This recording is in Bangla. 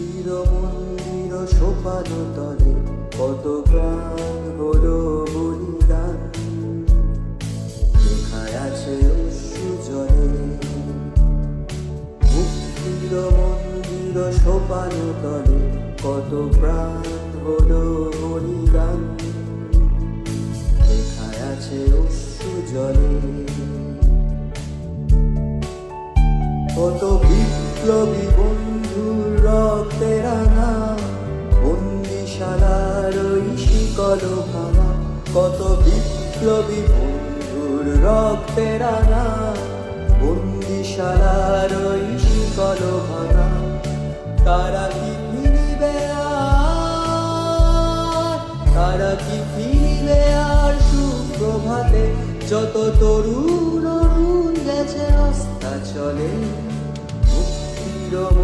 মুক্তির মন্দির সোপান তলে কত প্রাণ হলো বলিদান, লেখায় আছে অশ্রু জলে। মুক্তির মন্দির সোপান তলে কত প্রাণ হলো বলিদান, লেখায় আছে অশ্রু জলে। কত বিপ্লবী বন্ধুর রক্তে রাঙা বন্দিশালার ওই শিকল ভাঙা, কত বিপ্লবী বন্ধুর রক্তে রাঙা বন্দিশালার ওই শিকল ভাঙা। তারা কি ফিরিবে আর, তারা কি ফিরিবে আর সুপ্রভাতে, যত তরুণ অরুণ গেছে অস্তাচলে। মুক্তির